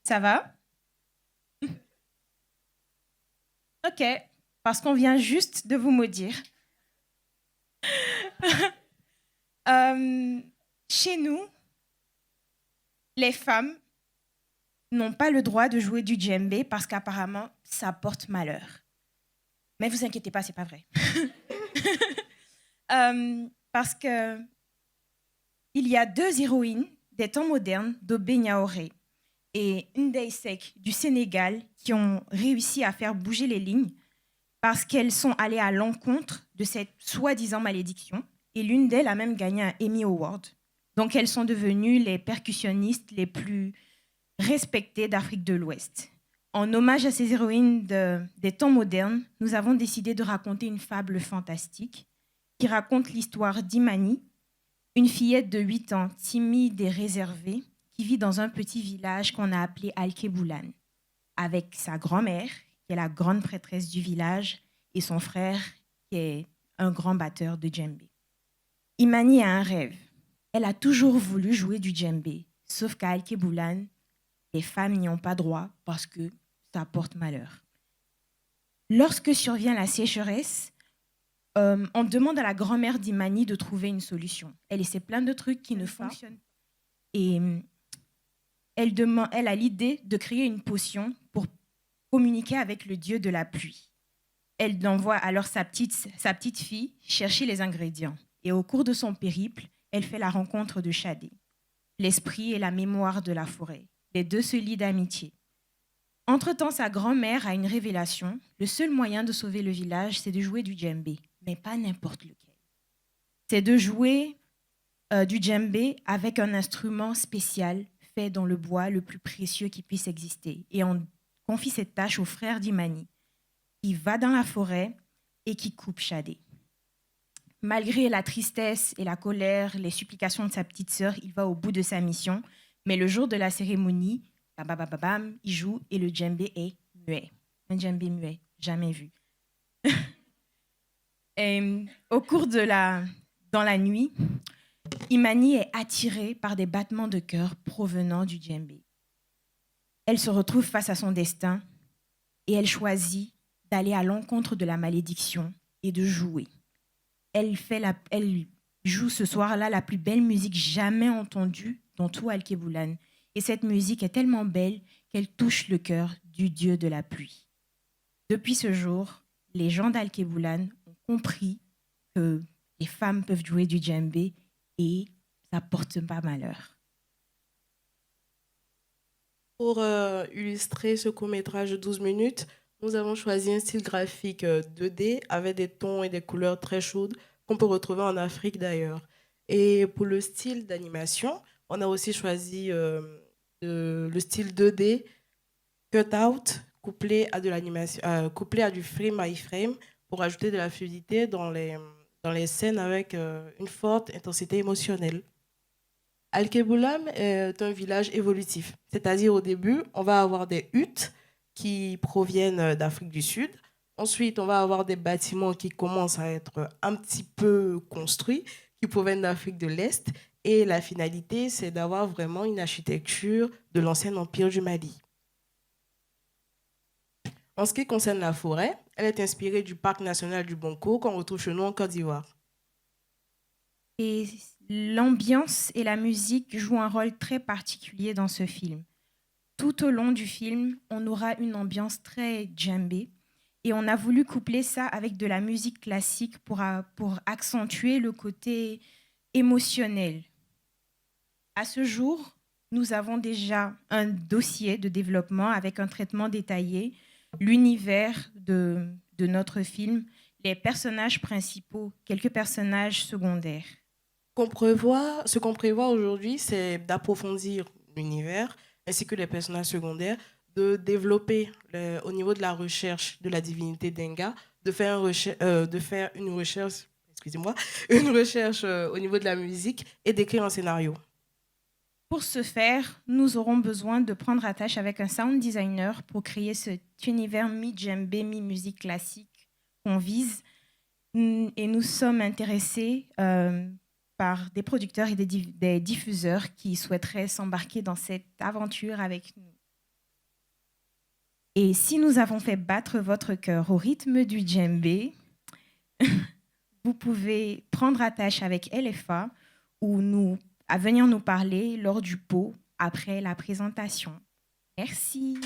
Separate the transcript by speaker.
Speaker 1: Ça va? Ok, parce qu'on vient juste de vous maudire. Euh, Chez nous, les femmes n'ont pas le droit de jouer du djembé parce qu'apparemment, ça porte malheur. Mais vous inquiétez pas, c'est pas vrai. Parce que il y a deux héroïnes des temps modernes d'Obé Niaoré et Ndeye Seck du Sénégal qui ont réussi à faire bouger les lignes parce qu'elles sont allées à l'encontre de cette soi-disant malédiction. Et l'une d'elles a même gagné un Emmy Award. Donc elles sont devenues les percussionnistes les plus respectées d'Afrique de l'Ouest. En hommage à ces héroïnes des temps modernes, nous avons décidé de raconter une fable fantastique qui raconte l'histoire d'Imani, une fillette de 8 ans, timide et réservée, qui vit dans un petit village qu'on a appelé Alkeboulan, avec sa grand-mère, qui est la grande prêtresse du village, et son frère, qui est un grand batteur de djembé. Imani a un rêve. Elle a toujours voulu jouer du djembé, sauf qu'à Alkeboulan, les femmes n'y ont pas droit parce que ça porte malheur. Lorsque survient la sécheresse, on demande à la grand-mère d'Imani de trouver une solution. Elle essaie plein de trucs qui ne fonctionnent pas. Et elle a l'idée de créer une potion pour communiquer avec le dieu de la pluie. Elle envoie alors sa petite fille chercher les ingrédients. Et au cours de son périple, elle fait la rencontre de Shadé, l'esprit et la mémoire de la forêt. Les deux se lient d'amitié. Entre-temps, sa grand-mère a une révélation. Le seul moyen de sauver le village, c'est de jouer du djembé, mais pas n'importe lequel. C'est de jouer du djembé avec un instrument spécial fait dans le bois le plus précieux qui puisse exister. Et on confie cette tâche au frère d'Imani, qui va dans la forêt et qui coupe Shadé. Malgré la tristesse et la colère, les supplications de sa petite sœur, il va au bout de sa mission. Mais le jour de la cérémonie, il joue et le djembé est muet. Un djembé muet, jamais vu. Et, dans la nuit, Imani est attirée par des battements de cœur provenant du djembé. Elle se retrouve face à son destin et elle choisit d'aller à l'encontre de la malédiction et de jouer. Elle joue ce soir-là la plus belle musique jamais entendue dans tout Alkeboulan. Et cette musique est tellement belle qu'elle touche le cœur du dieu de la pluie. Depuis ce jour, les gens d'Alkeboulan ont compris que les femmes peuvent jouer du djembé et ça porte pas malheur.
Speaker 2: Pour illustrer ce court-métrage de 12 minutes, nous avons choisi un style graphique 2D avec des tons et des couleurs très chaudes qu'on peut retrouver en Afrique d'ailleurs. Et pour le style d'animation, on a aussi choisi le style 2D cut-out couplé à de l'animation, couplé à du frame by frame pour ajouter de la fluidité dans les scènes avec une forte intensité émotionnelle. Alkebulam est un village évolutif, c'est-à-dire au début, on va avoir des huttes qui proviennent d'Afrique du Sud. Ensuite, on va avoir des bâtiments qui commencent à être un petit peu construits, qui proviennent d'Afrique de l'Est. Et la finalité, c'est d'avoir vraiment une architecture de l'ancien empire du Mali. En ce qui concerne la forêt, elle est inspirée du parc national du Bonko qu'on retrouve chez nous en Côte d'Ivoire.
Speaker 1: Et l'ambiance et la musique jouent un rôle très particulier dans ce film. Tout au long du film, on aura une ambiance très djembé et on a voulu coupler ça avec de la musique classique pour accentuer le côté émotionnel. À ce jour, nous avons déjà un dossier de développement avec un traitement détaillé, l'univers de notre film, les personnages principaux, quelques personnages secondaires.
Speaker 2: Ce qu'on prévoit aujourd'hui, c'est d'approfondir l'univers ainsi que les personnages secondaires, de développer au niveau de la recherche de la divinité d'Enga, de faire une recherche, excusez-moi, une recherche au niveau de la musique et d'écrire un scénario.
Speaker 1: Pour ce faire, nous aurons besoin de prendre attache avec un sound designer pour créer cet univers mi-djembé, mi-musique classique qu'on vise. Et nous sommes intéressés par des producteurs et des diffuseurs qui souhaiteraient s'embarquer dans cette aventure avec nous. Et si nous avons fait battre votre cœur au rythme du djembé, vous pouvez prendre attache avec LFA ou à venir nous parler lors du pot après la présentation. Merci.